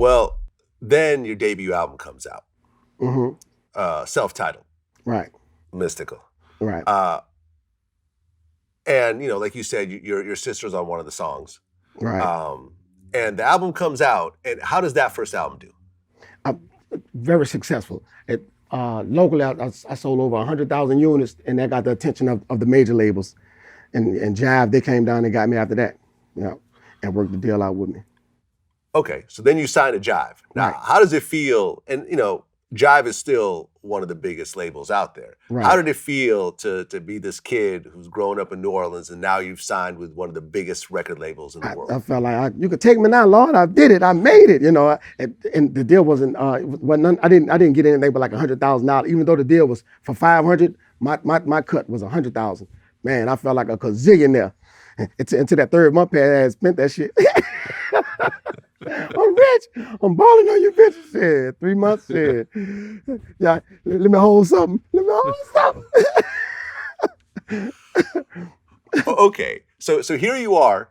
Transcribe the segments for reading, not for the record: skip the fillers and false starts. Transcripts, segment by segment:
Well, then your debut album comes out. Self-titled. Right. Mystikal. Right. And, like you said, your sister's on one of the songs. Right. And the album comes out, and how does that first album do? Very successful. Locally, I sold over 100,000 units, and that got the attention of the major labels. And Jive, they came down and got me after that, and worked the deal out with me. Okay, so then you signed to Jive. Now, Right. How does it feel? And, Jive is still one of the biggest labels out there. Right. How did it feel to be this kid who's grown up in New Orleans and now you've signed with one of the biggest record labels in the world? I felt like you could take me now, Lord. I did it. I made it. And the deal wasn't. I didn't get anything but like $100,000. Even though the deal was for $500, my cut was $100,000. Man, I felt like a gazillionaire. Until that third month, I had spent that shit. I'm rich. I'm balling on you bitches. Shit, 3 months. Shit. Yeah, let me hold something. Okay, so here you are.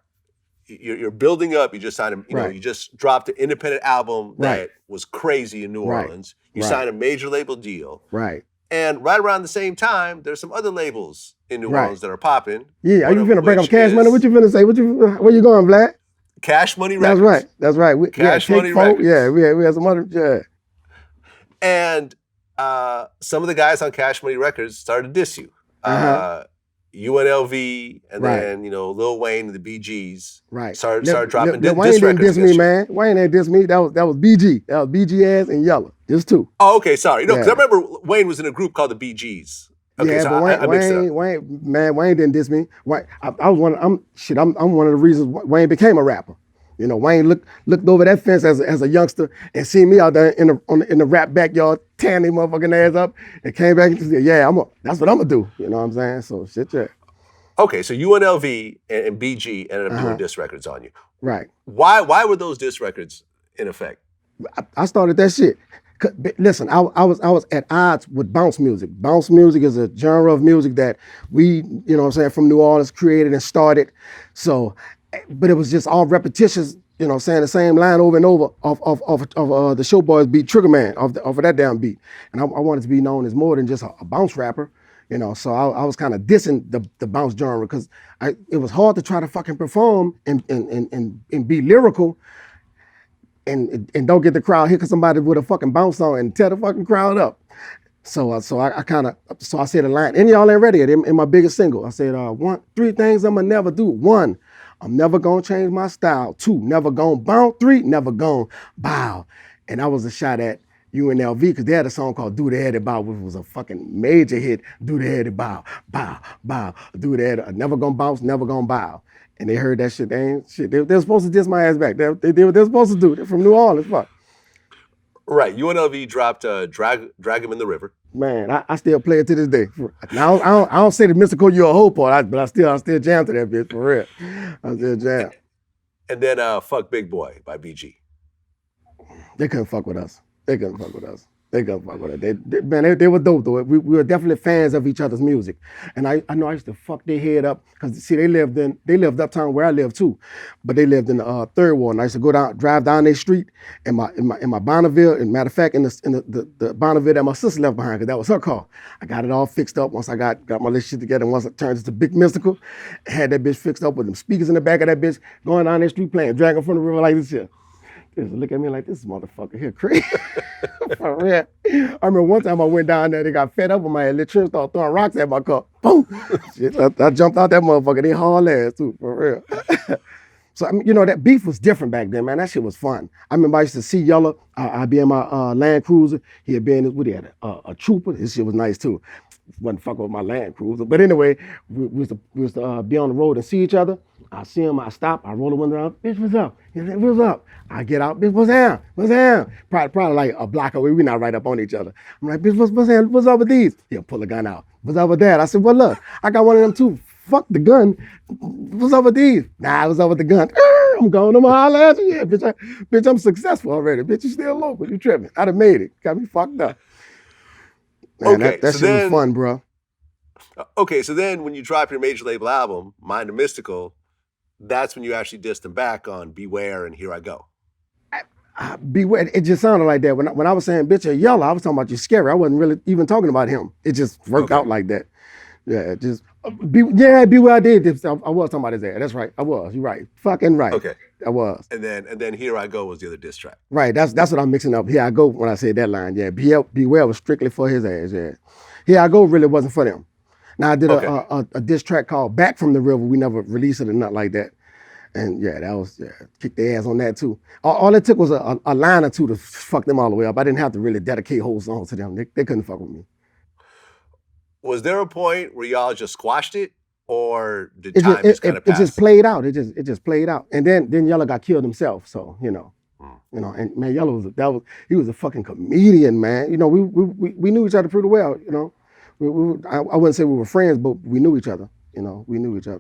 You're building up. You just signed Right. you just dropped an independent album that Right. was crazy in New Right. Orleans. You Right. signed a major label deal. Right. And right around the same time, there's some other labels in New Right. Orleans that are popping. Yeah, are you finna break up which Cash Money? is What you finna say? Where you going, Vlad? Cash Money Records. That's right. Cash Take Money Folk. Records. Yeah, we had some other. Yeah. And some of the guys on Cash Money Records started to diss you. UNLV, and Right. then Lil Wayne and the BGs Right. started dropping Lil diss Wayne didn't records diss me, against you. man. Wayne ain't diss me. That was BG. That was BG ass and Yella. Just two. Oh, okay, sorry. No, because Yeah. I remember Wayne was in a group called the BGs. Okay, Yeah, so but I mixed it up. Wayne didn't diss me. I'm one of the reasons Wayne became a rapper. Wayne looked over that fence as a youngster and seen me out there in the rap backyard tearing them motherfucking ass up, and came back and said, "Yeah, that's what I'm gonna do." You know what I'm saying? So shit, yeah. Okay, so UNLV and BG ended up doing diss records on you. Right. Why were those diss records in effect? I started that shit. Listen, I was at odds with bounce music. Bounce music is a genre of music that we, from New Orleans created and started. So, but it was just all repetitious, saying the same line over and over of the Showboys beat, Trigger Man, of that damn beat. And I wanted to be known as more than just a bounce rapper. So I was kind of dissing the bounce genre because it was hard to try to fucking perform and be lyrical and don't get the crowd hit because somebody with a fucking bounce on and tear the fucking crowd up. So I said a line, and y'all ain't ready yet, in my biggest single. I said, 3 things I'ma never do. 1, I'm never gonna change my style. 2, never gonna bounce. 3, never gonna bow. And I was a shot at UNLV because they had a song called Do the Headed Bow, which was a fucking major hit. Do the Headed Bow, bow, bow. Do the Headed, never gonna bounce, never gonna bow. And they heard that shit. They ain't shit. They're supposed to diss my ass back. They did what they're supposed to do. They're from New Orleans, fuck. Right, UNLV dropped Drag Him in the River. Man, I still play it to this day. Now I don't say the Mystikal you're a whole part, but I still jam to that bitch for real. I still jam. And then Fuck Big Boy by BG. They couldn't fuck with us. They couldn't fuck with us. They were dope though. We were definitely fans of each other's music. And I know I used to fuck their head up because see they lived uptown where I live too, but they lived in the third ward. And I used to drive down their street in my Bonneville. And matter of fact, in the Bonneville that my sister left behind, because that was her car. I got it all fixed up once I got my little shit together. And once it turned into Big Mystikal, had that bitch fixed up with them speakers in the back of that bitch, going down their street playing Dragon from the River like this shit. Look at me like, this motherfucker here crazy. For real. I remember one time I went down there, they got fed up with my electrician, started throwing rocks at my car. Boom! Shit, I jumped out that motherfucker. They haul ass too, for real. So, that beef was different back then, man. That shit was fun. I remember I used to see Yella. I'd be in my Land Cruiser. He'd be in his, he had a Trooper. His shit was nice too. Wasn't fucking with my Land Cruiser. But anyway, we used to be on the road and see each other. I see him, I stop, I roll the window down. Bitch, what's up? He said, what's up? I get out, bitch, what's down? What's down? Probably like a block away. We not right up on each other. I'm like, bitch, what's down? What's up with these? He'll pull a gun out. What's up with that? I said, well, look, I got one of them too. Fuck the gun. What's up with these? Nah, what's up with the gun? I'm going to my holler at you. Yeah, bitch, I'm successful already. Bitch, you still local. You tripping. I done made it. Got me fucked up. Man, Okay, that shit was fun, bro. Okay, so then when you drop your major label album, Mind the Mystikal, that's when you actually dissed them back on Beware and Here I Go. Beware. It just sounded like that. When I was saying bitch or Yella, I was talking about you scary. I wasn't really even talking about him. It just worked out like that. Yeah, just beware. I did this. I was talking about his ass. That's right. I was. You're right. Fucking right. Okay. I was. And then Here I Go was the other diss track. Right. That's what I'm mixing up. Here I go when I said that line. Yeah. Beware was strictly for his ass. Yeah. Here I Go really wasn't for them. Now I did a diss track called Back from the River. We never released it or nothing like that. And yeah, that was kicked their ass on that too. All it took was a line or two to fuck them all the way up. I didn't have to really dedicate whole songs to them. They couldn't fuck with me. Was there a point where y'all just squashed it, or did time just kind of pass? It just played out. It just played out. And then Yella got killed himself. So and man, Yella he was a fucking comedian, man. We knew each other pretty well. I wouldn't say we were friends, but we knew each other. We knew each other.